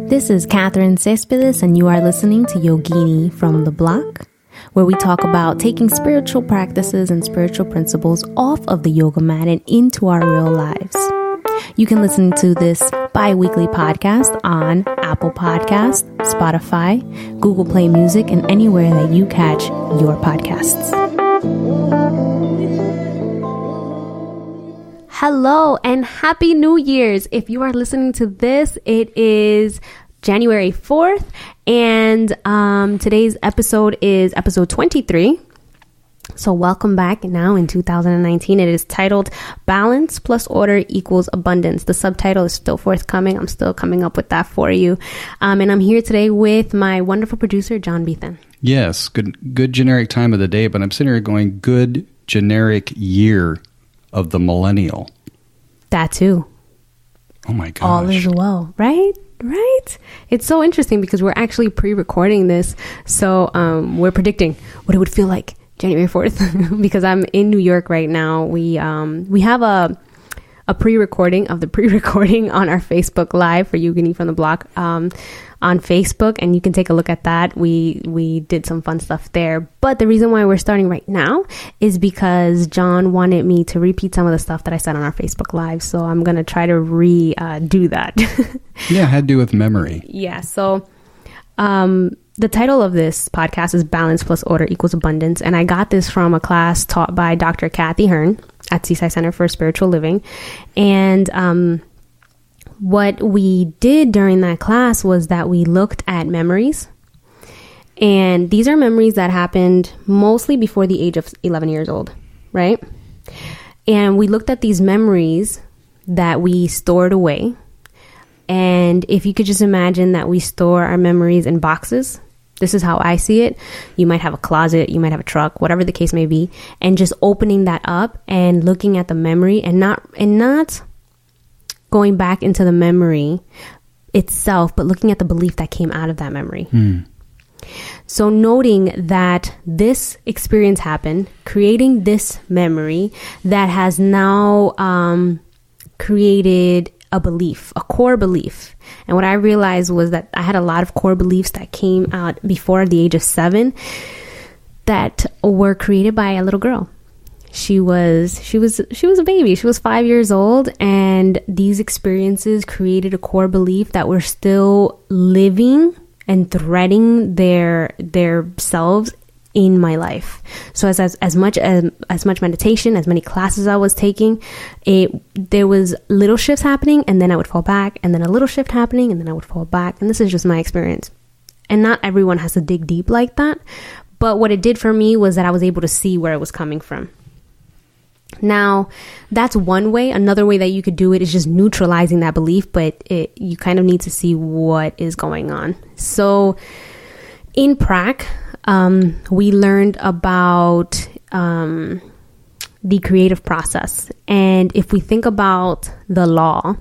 This is Catherine Cespedes, and you are listening to Yogini from the Block, where we talk about taking spiritual practices and spiritual principles off of the yoga mat and into our real lives. You can listen to this bi-weekly podcast on Apple Podcasts, Spotify, Google Play Music, and anywhere that you catch your podcasts. Hello and Happy New Year's. If you are listening to this, it is January 4th, and today's episode is episode 23. So welcome back now in 2019. It is titled Balance plus Order equals Abundance. The subtitle is still forthcoming. I'm still coming up with that for you. And I'm here today with my wonderful producer, John Beethan. Yes, good generic time of the day, but I'm sitting here going, good generic year of the millennial. That too. Oh my gosh. All is well, right? Right? It's so interesting because we're actually pre-recording this. So we're predicting what it would feel like January 4th because I'm in New York right now. We have a pre-recording of the pre-recording on our Facebook Live for Yogini from the Block on Facebook, and you can take a look at that. We did some fun stuff there. But the reason why we're starting right now is because John wanted me to repeat some of the stuff that I said on our Facebook Live. So I'm going to try to do that. Yeah, it had to do with memory. Yeah. So the title of this podcast is Balance plus Order equals Abundance. And I got this from a class taught by Dr. Kathy Hearn at Seaside Center for Spiritual Living. And what we did during that class was that we looked at memories. And these are memories that happened mostly before the age of 11 years old, right? And we looked at these memories that we stored away. And if you could just imagine that we store our memories in boxes, this is how I see it. You might have a closet, you might have a truck, whatever the case may be, and just opening that up and looking at the memory and not going back into the memory itself, but looking at the belief that came out of that memory. So noting that this experience happened, creating this memory that has now created a belief, a core belief. And what I realized was that I had a lot of core beliefs that came out before the age of 7 that were created by a little girl. She was a baby. She was 5 years old, and these experiences created a core belief that we're still living and threading their selves in my life. So as much meditation, as many classes I was taking, there was little shifts happening, and then I would fall back, and then a little shift happening, and then I would fall back. And this is just my experience. And not everyone has to dig deep like that. But what it did for me was that I was able to see where it was coming from. Now, that's one way. Another way that you could do it is just neutralizing that belief, but you kind of need to see what is going on. So in prac, we learned about the creative process. And if we think about the law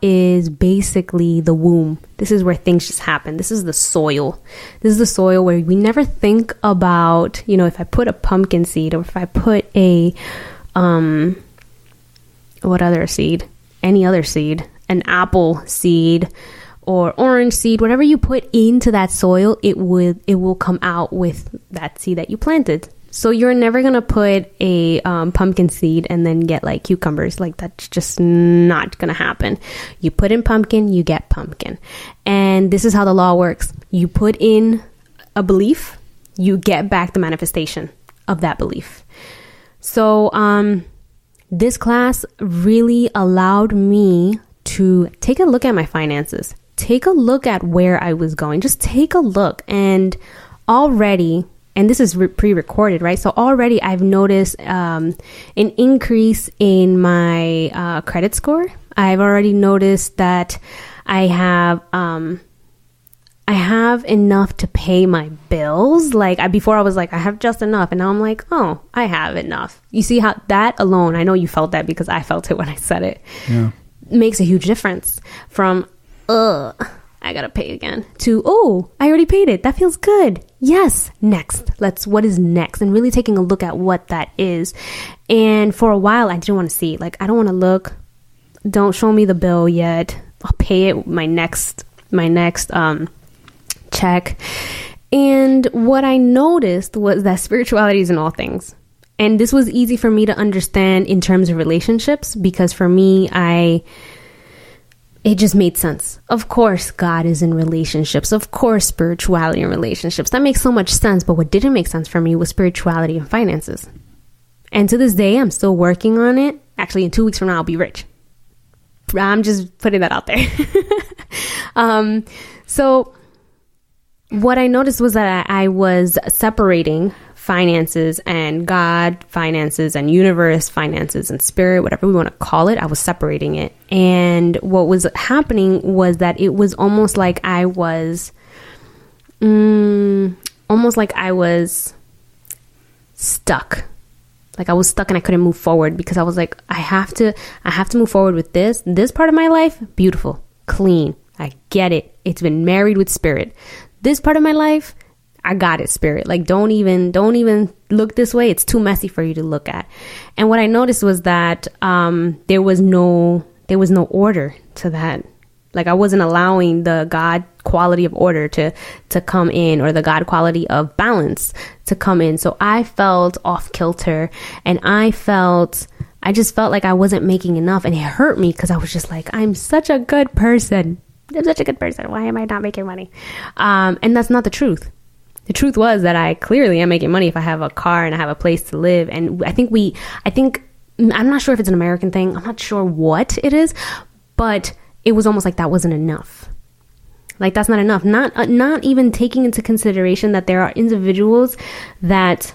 is basically the womb. This is where things just happen. This is the soil. This is the soil where we never think about, if I put a pumpkin seed, or if I put a, what other seed? Any other seed, an apple seed or orange seed, whatever you put into that soil, it will come out with that seed that you planted. So you're never going to put a pumpkin seed and then get like cucumbers. Like that's just not going to happen. You put in pumpkin, you get pumpkin. And this is how the law works. You put in a belief, you get back the manifestation of that belief. So this class really allowed me to take a look at my finances. Take a look at where I was going. Just take a look. And already... And this is pre-recorded, right? So already I've noticed an increase in my credit score. I've already noticed that I have enough to pay my bills. Like before I was like, I have just enough. And now I'm like, oh, I have enough. You see how that alone, I know you felt that because I felt it when I said it. Yeah. Makes a huge difference from, I gotta pay again, to, oh, I already paid it. That feels good. Yes. Next. What is next? And really taking a look at what that is. And for a while, I didn't want to see. Like, I don't want to look. don't show me the bill yet. I'll pay it my next check. And what I noticed was that spirituality is in all things. And this was easy for me to understand in terms of relationships, because for me, it just made sense. Of course, God is in relationships. Of course, spirituality and relationships. That makes so much sense. But what didn't make sense for me was spirituality and finances. And to this day, I'm still working on it. Actually, in 2 weeks from now, I'll be rich. I'm just putting that out there. So what I noticed was that I was separating finances and God finances and universe finances and spirit, whatever we want to call it. I was separating it. And what was happening was that it was almost like I was stuck. Like I was stuck and I couldn't move forward, because I was like, I have to move forward with this part of my life. Beautiful, clean. I get it. It's been married with spirit. This part of my life, I got it, spirit. Like, don't even look this way. It's too messy for you to look at. And what I noticed was that there was no order to that. Like, I wasn't allowing the God quality of order to come in, or the God quality of balance to come in. So I felt off kilter, and I just felt like I wasn't making enough, and it hurt me, because I was just like, I'm such a good person. Why am I not making money? And that's not the truth. The truth was that I clearly am making money if I have a car and I have a place to live. And I think I'm not sure if it's an American thing. I'm not sure what it is, but it was almost like that wasn't enough. Like, that's not enough. Not even taking into consideration that there are individuals that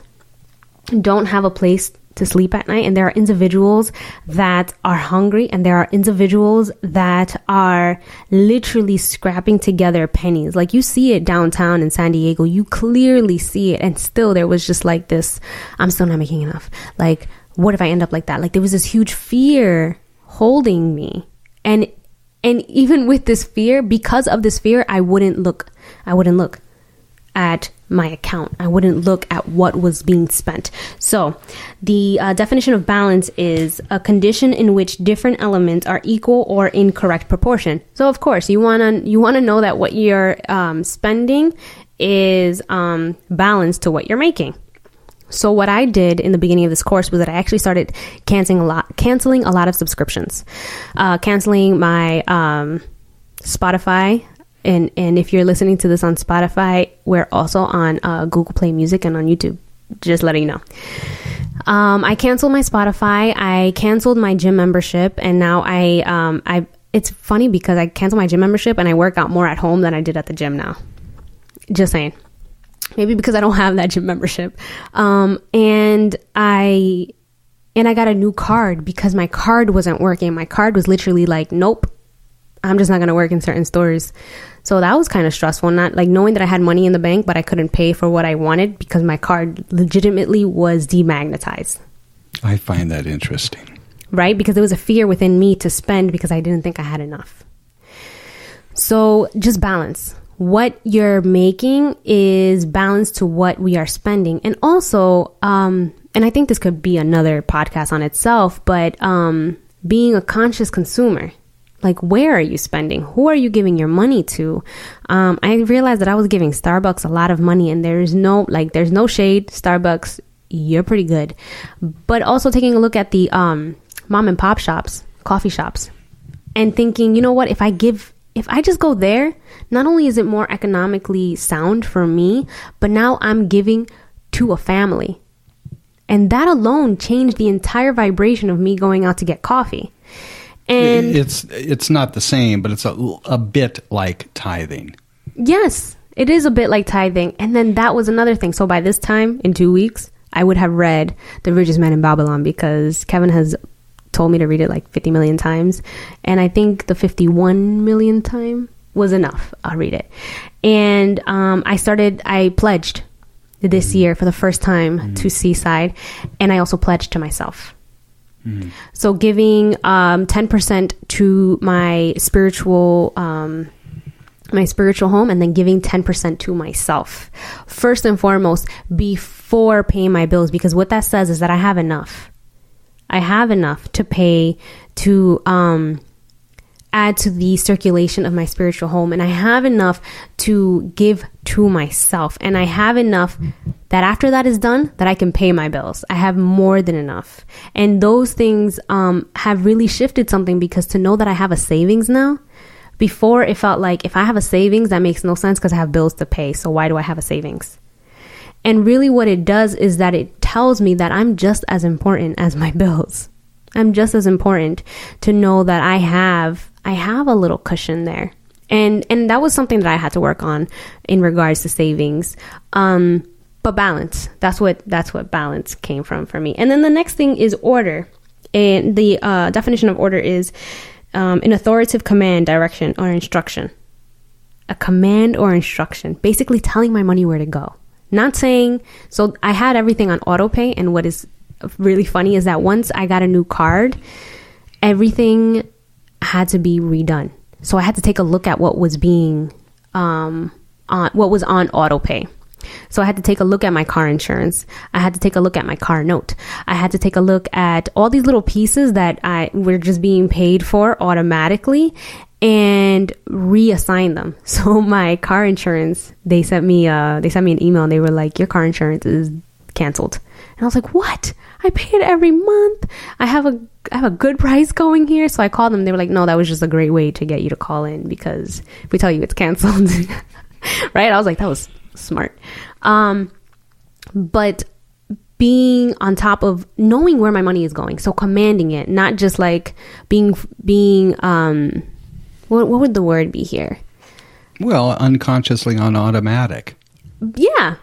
don't have a place to sleep at night, and there are individuals that are hungry, and there are individuals that are literally scrapping together pennies. Like, you see it downtown in San Diego, you clearly see it, and still there was just like this, I'm still not making enough. Like, what if I end up like that? Like, there was this huge fear holding me, and even with this fear, because of this fear, I wouldn't look at my account. I wouldn't look at what was being spent. So the definition of balance is a condition in which different elements are equal or in correct proportion. So of course, you want to know that what you're spending is balanced to what you're making. So what I did in the beginning of this course was that I actually started canceling a lot of subscriptions, canceling my Spotify. And if you're listening to this on Spotify, we're also on Google Play Music and on YouTube. Just letting you know. I canceled my Spotify. I canceled my gym membership, and now it's funny because I canceled my gym membership and I work out more at home than I did at the gym now. Just saying. Maybe because I don't have that gym membership. And I got a new card because my card wasn't working. My card was literally like, nope, I'm just not going to work in certain stores. So that was kind of stressful, not like knowing that I had money in the bank, but I couldn't pay for what I wanted because my card legitimately was demagnetized. I find that interesting. Right? Because there was a fear within me to spend because I didn't think I had enough. So just balance. What you're making is balanced to what we are spending. And also, and I think this could be another podcast on itself, but being a conscious consumer. Like, where are you spending? Who are you giving your money to? I realized that I was giving Starbucks a lot of money, and there's no shade. Starbucks, you're pretty good. But also taking a look at the mom and pop shops, coffee shops, and thinking, you know what, if I just go there, not only is it more economically sound for me, but now I'm giving to a family. And that alone changed the entire vibration of me going out to get coffee. And it's not the same, but it's a bit like tithing. Yes, it is a bit like tithing. And then that was another thing. So by this time, in 2 weeks, I would have read The Richest Man in Babylon, because Kevin has told me to read it like 50 million times. And I think the 51 million time was enough. I'll read it. And I pledged this year for the first time to Seaside. And I also pledged to myself. So giving 10% to my spiritual home, and then giving 10% to myself, first and foremost, before paying my bills, because what that says is that I have enough. I have enough to pay to add to the circulation of my spiritual home, and I have enough to give to myself, and I have enough that after that is done, that I can pay my bills. I have more than enough. And those things have really shifted something, because to know that I have a savings now, before it felt like if I have a savings, that makes no sense because I have bills to pay. So why do I have a savings? And really what it does is that it tells me that I'm just as important as my bills. I'm just as important to know that I have a little cushion there. And that was something that I had to work on in regards to savings. But balance, that's what balance came from for me. And then the next thing is order. And the definition of order is an authoritative command, direction, or instruction. A command or instruction, basically telling my money where to go. Not saying, so I had everything on auto pay, and what is really funny is that once I got a new card, everything had to be redone. So I had to take a look at what was being on auto pay. So I had to take a look at my car insurance. I had to take a look at my car note. I had to take a look at all these little pieces that were just being paid for automatically, and reassign them. So my car insurance, they sent me an email, and they were like, your car insurance is canceled. And I was like, what? I pay it every month. I have a good price going here. So I called them. They were like, no, that was just a great way to get you to call in, because if we tell you it's canceled, right? I was like, that was smart. But being on top of knowing where my money is going. So commanding it, not just like being what would the word be here? Well, unconsciously on automatic. Yeah.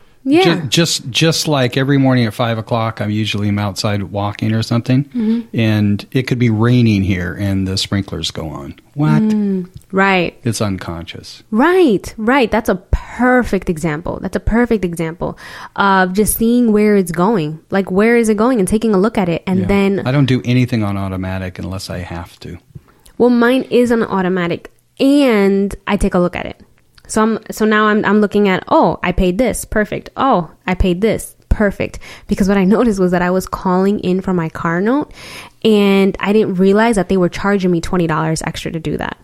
Just like every morning at 5:00, I'm outside walking or something, and it could be raining here, and the sprinklers go on. What? Right. It's unconscious. Right. That's a perfect example. Of just seeing where it's going. Like, where is it going, and taking a look at it, and then I don't do anything on automatic unless I have to. Well, mine is on automatic, and I take a look at it. So now I'm looking at, oh, I paid this, perfect. Oh, I paid this, perfect. Because what I noticed was that I was calling in for my car note, and I didn't realize that they were charging me $20 extra to do that.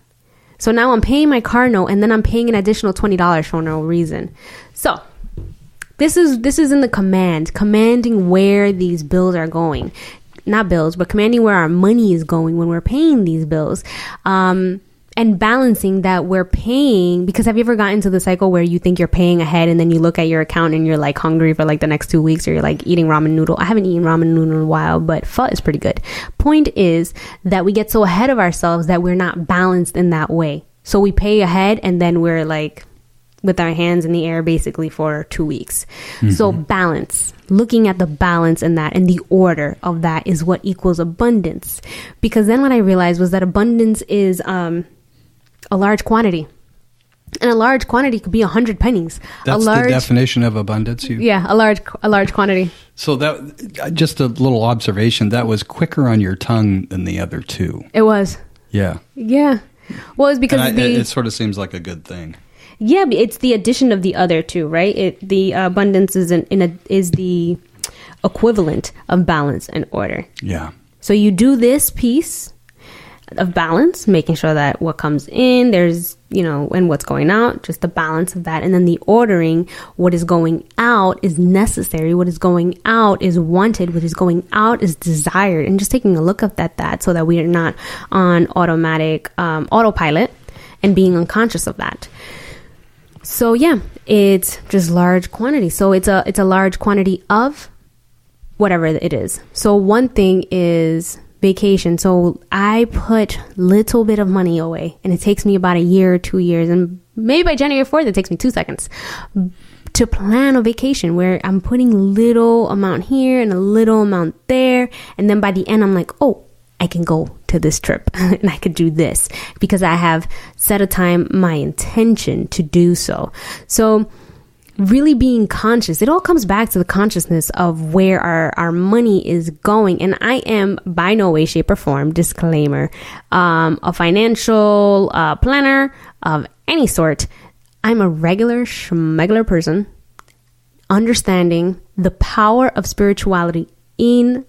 So now I'm paying my car note, and then I'm paying an additional $20 for no reason. So this is in the commanding where these bills are going. Not bills, but commanding where our money is going when we're paying these bills. And balancing that we're paying, because have you ever gotten into the cycle where you think you're paying ahead, and then you look at your account and you're like hungry for like the next 2 weeks, or you're like eating ramen noodle? I haven't eaten ramen noodle in a while, but pho is pretty good. Point is that we get so ahead of ourselves that we're not balanced in that way. So we pay ahead, and then we're like with our hands in the air basically for 2 weeks. So balance, looking at the balance in that, and the order of that is what equals abundance. Because then what I realized was that abundance is a large quantity. And a large quantity could be 100 pennies. That's the definition of abundance? Yeah, a large quantity. So that, just a little observation, that was quicker on your tongue than the other two. It was. Yeah. Yeah. Well, it's because it sort of seems like a good thing. Yeah, it's the addition of the other two, right? The abundance is is the equivalent of balance and order. Yeah. So you do this piece of balance, making sure that what comes in, there's, and what's going out, just the balance of that. And then the ordering, what is going out is necessary, what is going out is wanted, what is going out is desired. And just taking a look at that so that we are not on automatic autopilot and being unconscious of that. So yeah, it's just large quantity. So it's a large quantity of whatever it is. So one thing is vacation. So I put little bit of money away, and it takes me about a year or 2 years, and maybe by January 4th, it takes me 2 seconds to plan a vacation where I'm putting little amount here and a little amount there. And then by the end, I'm like, oh, I can go to this trip and I could do this because I have set a time, my intention to do so. So really being conscious, it all comes back to the consciousness of where our money is going. And I am by no way, shape, or form, disclaimer, a financial planner of any sort. I'm a regular schmegular person, understanding the power of spirituality in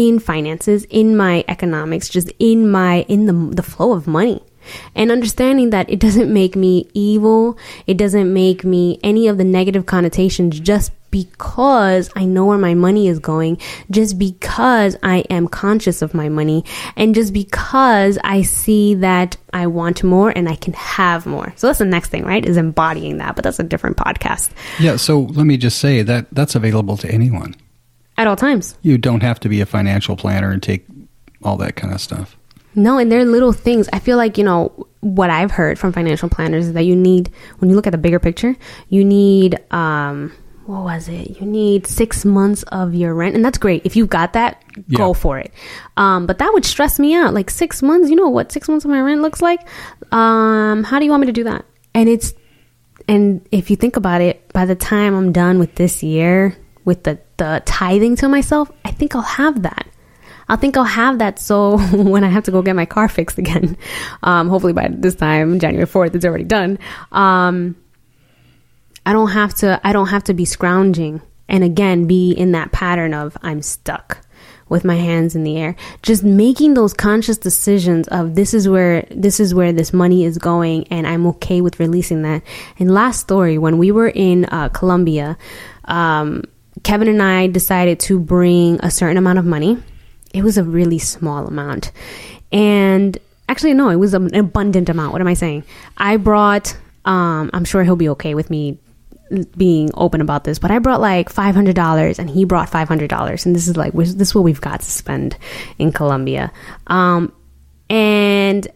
in finances, in my economics, just in the flow of money. And understanding that it doesn't make me evil, it doesn't make me any of the negative connotations just because I know where my money is going, just because I am conscious of my money, and just because I see that I want more and I can have more. So that's the next thing, right? Is embodying that, but that's a different podcast. Yeah, so let me just say that that's available to anyone. At all times. You don't have to be a financial planner and take all that kind of stuff. No, and they're little things. I feel like, what I've heard from financial planners is that you need, when you look at the bigger picture, you need, what was it? You need 6 months of your rent. And that's great. If you've got that, go for it. But that would stress me out. Like 6 months, you know what 6 months of my rent looks like? How do you want me to do that? And if you think about it, by the time I'm done with this year, with the tithing to myself, I think I'll have that. So when I have to go get my car fixed again, hopefully by this time, January 4th, it's already done. I don't have to be scrounging and again, be in that pattern of I'm stuck with my hands in the air, just making those conscious decisions of this is where this money is going. And I'm okay with releasing that. And last story, when we were in Colombia, Kevin and I decided to bring a certain amount of money. It was a really small amount. And actually, no, it was an abundant amount. What am I saying? I brought, I'm sure he'll be okay with me being open about this, but I brought like $500 and he brought $500. And this is what we've got to spend in Colombia. And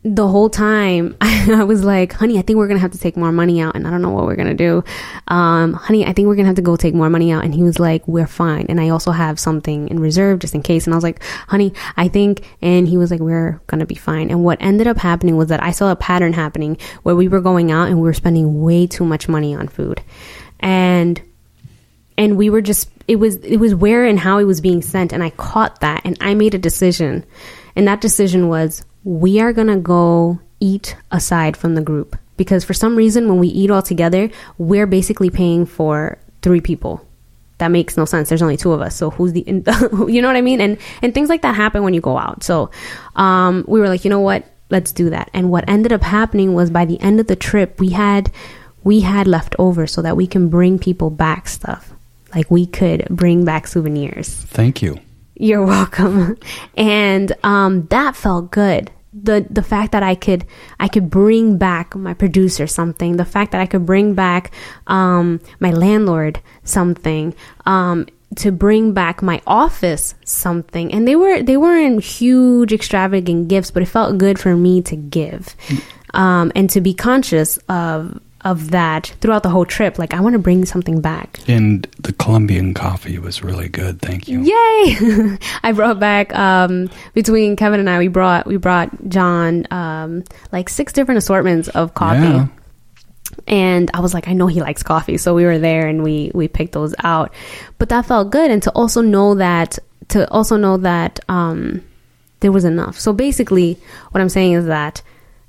the whole time I was like, honey, I think we're going to have to take more money out and I don't know what we're going to do. Honey, I think we're going to have to go take more money out. And he was like, we're fine. And I also have something in reserve just in case. And I was like, honey, I think, and he was like, we're going to be fine. And what ended up happening was that I saw a pattern happening where we were going out and we were spending way too much money on food. And we were just, it was where and how it was being sent. And I caught that and I made a decision. And that decision was, we are going to go eat aside from the group, because for some reason, when we eat all together, we're basically paying for 3 people. That makes no sense. There's only 2 of us. So who's you know what I mean? And things like that happen when you go out. So, we were like, you know what, let's do that. And what ended up happening was by the end of the trip, we had left over so that we can bring people back stuff. Like we could bring back souvenirs. Thank you. You're welcome. And that felt good. The fact that I could bring back my producer something, the fact that I could bring back my landlord something, to bring back my office something. And they weren't huge extravagant gifts, but it felt good for me to give. And to be conscious of that throughout the whole trip. Like, I want to bring something back. And the Colombian coffee was really good. Thank you. Yay! I brought back, between Kevin and I, we brought John, like 6 different assortments of coffee. Yeah. And I was like, I know he likes coffee. So we were there and we picked those out. But that felt good. And to also know that, there was enough. So basically what I'm saying is that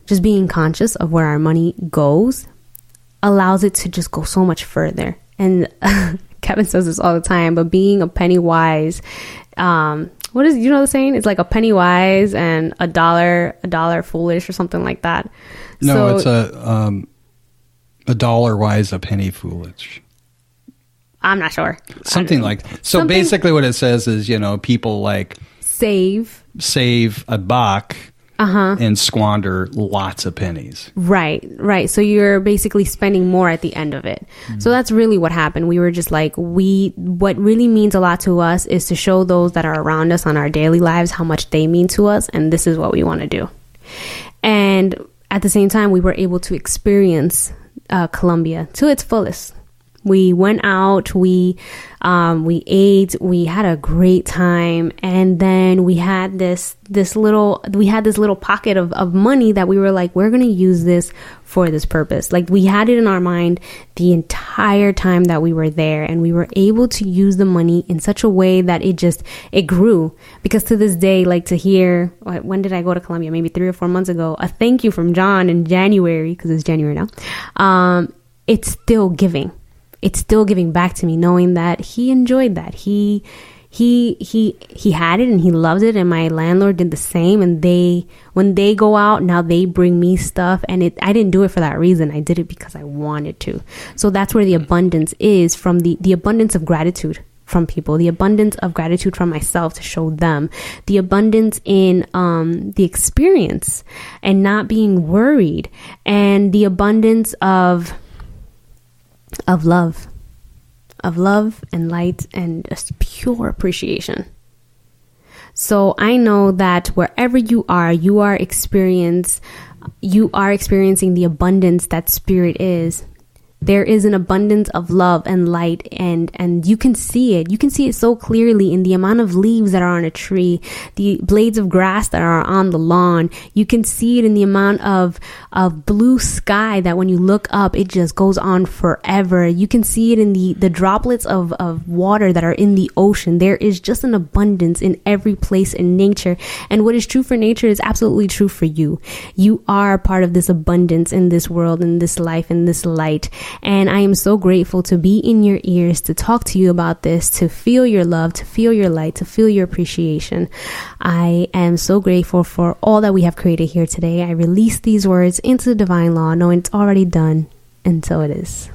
just being conscious of where our money goes allows it to just go so much further. And Kevin says this all the time, but being a penny wise, what is, the saying? It's like a penny wise and a dollar foolish or something like that. No, so, it's a dollar wise, a penny foolish. I'm not sure. Something like, so something, basically what it says is, people like save a buck. And squander lots of pennies. Right. So you're basically spending more at the end of it. Mm-hmm. So that's really what happened. We were just like, what really means a lot to us is to show those that are around us on our daily lives how much they mean to us. And this is what we want to do. And at the same time, we were able to experience Colombia to its fullest. We went out, we ate, we had a great time, and then we had this little pocket of money that we were like, we're going to use this for this purpose. Like, we had it in our mind the entire time that we were there, and we were able to use the money in such a way that it grew. Because to this day, like, to hear, when did I go to Colombia? Maybe 3 or 4 months ago, a thank you from John in January, because it's January now. It's still giving. It's still giving back to me, knowing that he enjoyed that. He he had it and he loved it, and my landlord did the same. And when they go out now, they bring me stuff, and I didn't do it for that reason. I did it because I wanted to. So that's where the abundance is, from the abundance of gratitude from people, the abundance of gratitude from myself to show them, the abundance in the experience and not being worried, and the abundance of love and light and just pure appreciation. So I know that wherever you are experiencing the abundance that spirit is. There is an abundance of love and light, and you can see it. You can see it so clearly in the amount of leaves that are on a tree, the blades of grass that are on the lawn. You can see it in the amount of blue sky that when you look up, it just goes on forever. You can see it in the droplets of water that are in the ocean. There is just an abundance in every place in nature. And what is true for nature is absolutely true for you. You are part of this abundance in this world, in this life, in this light. And I am so grateful to be in your ears, to talk to you about this, to feel your love, to feel your light, to feel your appreciation. I am so grateful for all that we have created here today. I release these words into the divine law, knowing it's already done, and so it is.